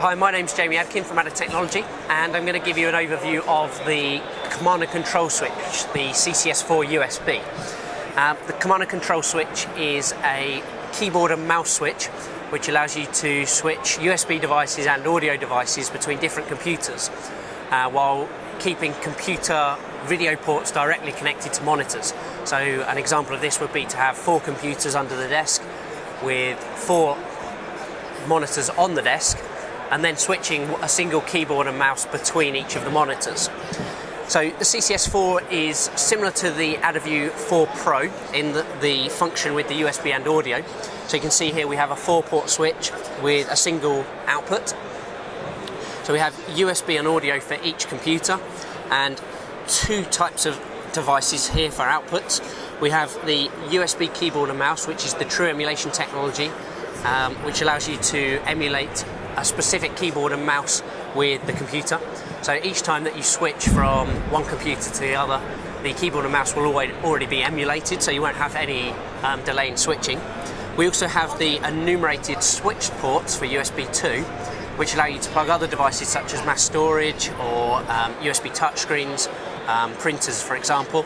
Hi, my name's Jamie Adkin from Adder Technology, and I'm going to give you an overview of the command and control switch, the CCS4USB. The command and control switch is a keyboard and mouse switch which allows you to switch USB devices and audio devices between different computers while keeping computer video ports directly connected to monitors. So an example of this would be to have 4 computers under the desk with 4 monitors on the desk, and then switching a single keyboard and mouse between each of the monitors. So the CCS4 is similar to the AdderView 4 Pro in the function with the USB and audio. So you can see here we have a 4-port switch with a single output. So we have USB and audio for each computer, and 2 types of devices here for outputs. We have the USB keyboard and mouse, which is the true emulation technology, which allows you to emulate a specific keyboard and mouse with the computer. So each time that you switch from one computer to the other, the keyboard and mouse will already be emulated, so you won't have any delay in switching. We also have the enumerated switch ports for USB 2, which allow you to plug other devices such as mass storage or USB touchscreens, printers for example.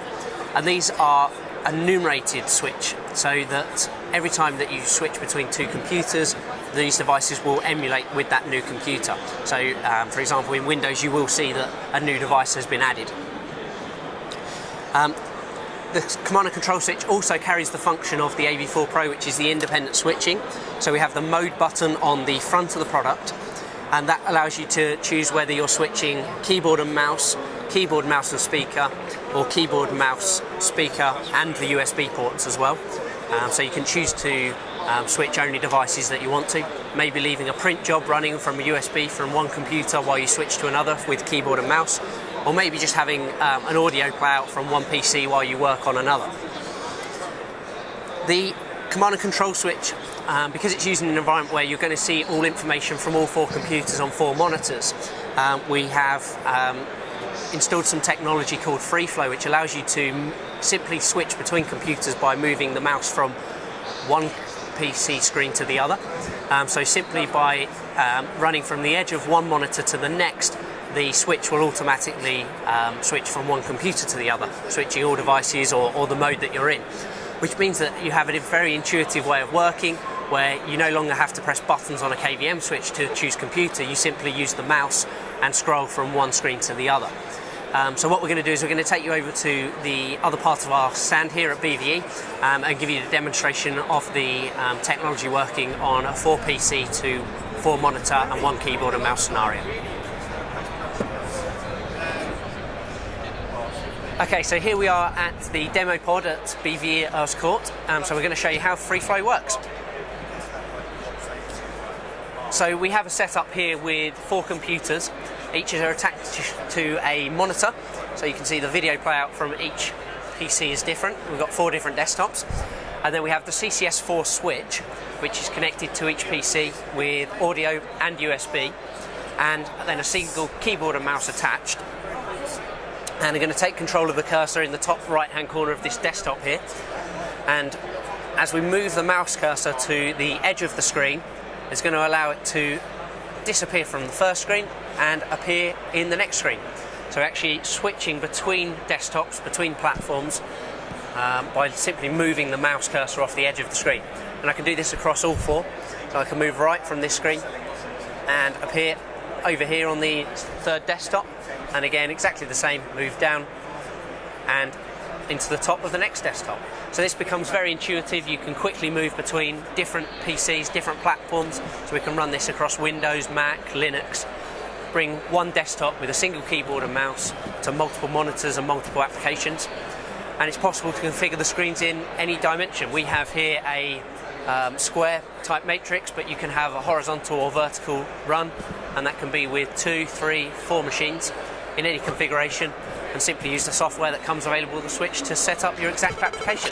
And these are a enumerated switch, so that every time that you switch between 2 computers, these devices will emulate with that new computer. So for example, in Windows you will see that a new device has been added. The command and control switch also carries the function of the AV4 Pro, which is the independent switching. So we have the mode button on the front of the product, and that allows you to choose whether you're switching keyboard and mouse and speaker, or keyboard, mouse, speaker and the USB ports as well. So you can choose to switch only devices that you want to, maybe leaving a print job running from a USB from one computer while you switch to another with keyboard and mouse, or maybe just having an audio play out from one PC while you work on another. The command and control switch, because it's used in an environment where you're going to see all information from all 4 computers on 4 monitors, we have installed some technology called Free Flow, which allows you to simply switch between computers by moving the mouse from one PC screen to the other. So simply by running from the edge of one monitor to the next, the switch will automatically switch from one computer to the other, switching all devices or the mode that you're in, which means that you have a very intuitive way of working, where you no longer have to press buttons on a KVM switch to choose computer. You simply use the mouse and scroll from one screen to the other. So what we're going to do is we're going to take you over to the other part of our stand here at BVE and give you a demonstration of the technology working on a 4 PC to 4 monitor and 1 keyboard and mouse scenario. Okay, so here we are at the demo pod at BVE at Earls Court. So we're going to show you how Free Flow works. So we have a setup here with 4 computers. Each are attached to a monitor, so you can see the video playout from each PC is different. We've got 4 different desktops. And then we have the CCS4 switch, which is connected to each PC with audio and USB, and then a single keyboard and mouse attached. And I'm going to take control of the cursor in the top right hand corner of this desktop here, and as we move the mouse cursor to the edge of the screen, it's going to allow it to disappear from the first screen and appear in the next screen. So actually switching between desktops, between platforms, by simply moving the mouse cursor off the edge of the screen. And I can do this across all 4. So I can move right from this screen and appear over here on the 3rd desktop, and again exactly the same, move down and into the top of the next desktop. So this becomes very intuitive. You can quickly move between different PCs, different platforms, so we can run this across Windows, Mac, Linux, bring one desktop with a single keyboard and mouse to multiple monitors and multiple applications. And it's possible to configure the screens in any dimension. We have here a square type matrix, but you can have a horizontal or vertical run, and that can be with 2, 3, 4 machines in any configuration, and simply use the software that comes available with the switch to set up your exact application.